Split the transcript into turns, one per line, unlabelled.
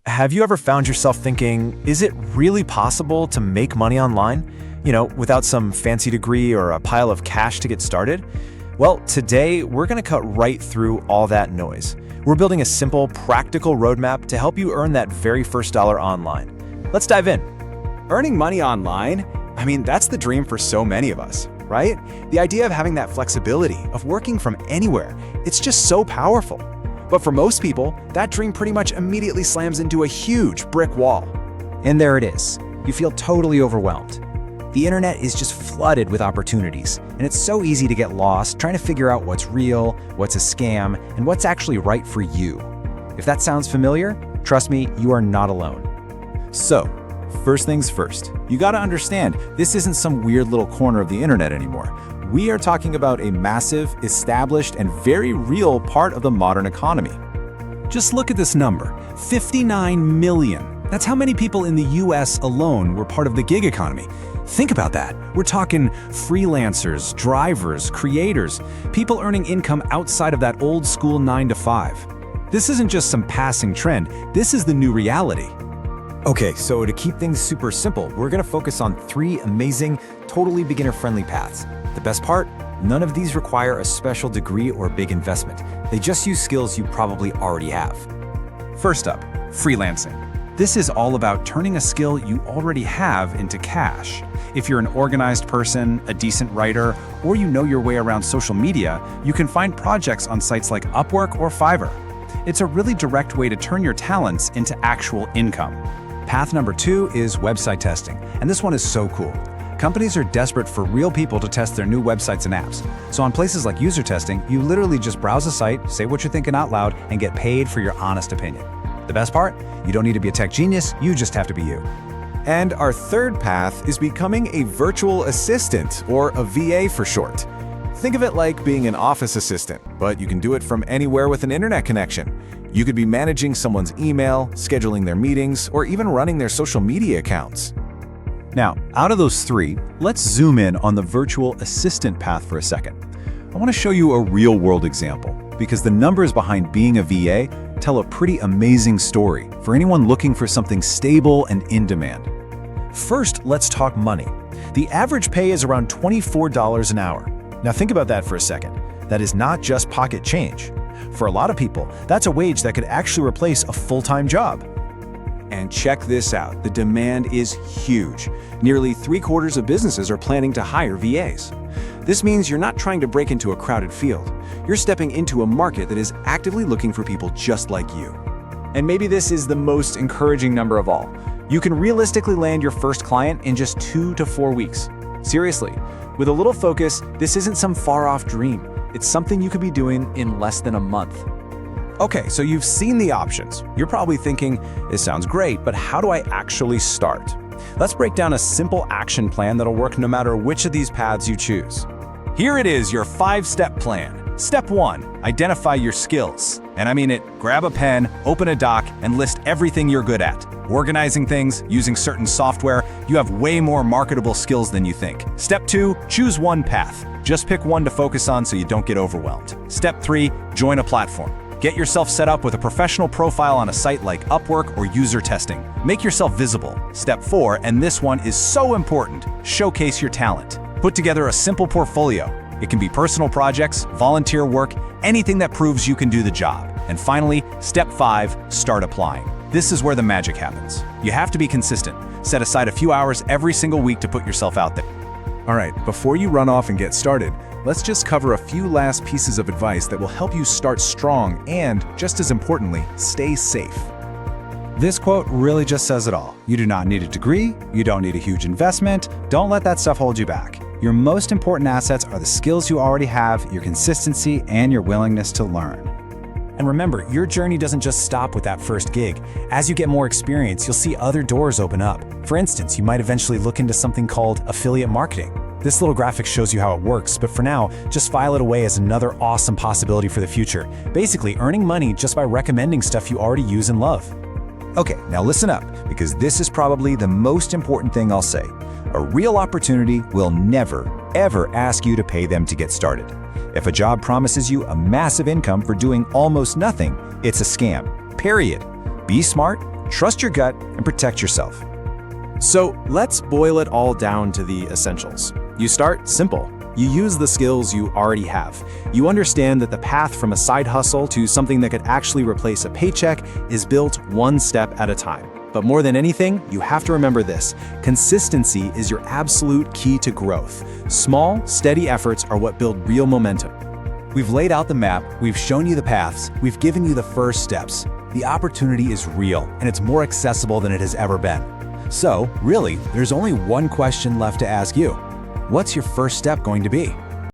Have you ever found yourself thinking, is it really possible to make money online? Without some fancy degree or a pile of cash to get started? Well, today we're going to cut right through all that noise. We're building a simple, practical roadmap to help you earn that very first dollar online. Let's dive in.
Earning money online? That's the dream for so many of us, right? The idea of having that flexibility, of working from anywhere, it's just so powerful. But for most people, that dream pretty much immediately slams into a huge brick wall.
And there it is. You feel totally overwhelmed. The internet is just flooded with opportunities, and it's so easy to get lost trying to figure out what's real, what's a scam, and what's actually right for you. If that sounds familiar, trust me, you are not alone.
So, first things first, you gotta understand, this isn't some weird little corner of the internet anymore. We are talking about a massive, established, and very real part of the modern economy.
Just look at this number, 59 million. That's how many people in the US alone were part of the gig economy. Think about that. We're talking freelancers, drivers, creators, people earning income outside of that old school 9 to 5. This isn't just some passing trend, this is the new reality.
Okay, so to keep things super simple, we're gonna focus on 3 amazing, totally beginner-friendly paths. The best part? None of these require a special degree or big investment. They just use skills you probably already have.
First up, freelancing. This is all about turning a skill you already have into cash. If you're an organized person, a decent writer, or you know your way around social media, you can find projects on sites like Upwork or Fiverr. It's a really direct way to turn your talents into actual income. Path number 2 is website testing, and this one is so cool. Companies are desperate for real people to test their new websites and apps. So on places like user testing, you literally just browse a site, say what you're thinking out loud, and get paid for your honest opinion. The best part? You don't need to be a tech genius, you just have to be you.
And our third path is becoming a virtual assistant, or a VA for short. Think of it like being an office assistant, but you can do it from anywhere with an internet connection. You could be managing someone's email, scheduling their meetings, or even running their social media accounts.
Now, out of those 3, let's zoom in on the virtual assistant path for a second. I want to show you a real-world example, because the numbers behind being a VA tell a pretty amazing story for anyone looking for something stable and in demand.
First, let's talk money. The average pay is around $24 an hour. Now think about that for a second. That is not just pocket change. For a lot of people, that's a wage that could actually replace a full-time job.
And check this out, the demand is huge. Nearly 3/4 of businesses are planning to hire VAs. This means you're not trying to break into a crowded field. You're stepping into a market that is actively looking for people just like you. And maybe this is the most encouraging number of all. You can realistically land your first client in just 2 to 4 weeks. Seriously, with a little focus, this isn't some far-off dream. It's something you could be doing in less than a month. Okay, so you've seen the options. You're probably thinking, this sounds great, but how do I actually start? Let's break down a simple action plan that'll work no matter which of these paths you choose. Here it is, your 5-step plan. Step 1, identify your skills. And I mean it, grab a pen, open a doc, and list everything you're good at. Organizing things, using certain software, you have way more marketable skills than you think. Step 2, choose one path. Just pick one to focus on so you don't get overwhelmed. Step 3, join a platform. Get yourself set up with a professional profile on a site like Upwork or user testing. Make yourself visible. Step 4, and this one is so important, showcase your talent. Put together a simple portfolio. It can be personal projects, volunteer work, anything that proves you can do the job. And finally, step 5, start applying. This is where the magic happens. You have to be consistent. Set aside a few hours every single week to put yourself out there. All right, before you run off and get started, let's just cover a few last pieces of advice that will help you start strong and, just as importantly, stay safe.
This quote really just says it all. You do not need a degree, you don't need a huge investment, don't let that stuff hold you back. Your most important assets are the skills you already have, your consistency, and your willingness to learn. And remember, your journey doesn't just stop with that first gig. As you get more experience, you'll see other doors open up. For instance, you might eventually look into something called affiliate marketing. This little graphic shows you how it works, but for now, just file it away as another awesome possibility for the future. Basically, earning money just by recommending stuff you already use and love.
Okay, now listen up, because this is probably the most important thing I'll say. A real opportunity will never, ever ask you to pay them to get started. If a job promises you a massive income for doing almost nothing, it's a scam, period. Be smart, trust your gut, and protect yourself.
So let's boil it all down to the essentials. You start simple. You use the skills you already have. You understand that the path from a side hustle to something that could actually replace a paycheck is built one step at a time. But more than anything, you have to remember this: consistency is your absolute key to growth. Small, steady efforts are what build real momentum.
We've laid out the map, we've shown you the paths, we've given you the first steps. The opportunity is real, and it's more accessible than it has ever been. So, really, there's only one question left to ask you. What's your first step going to be?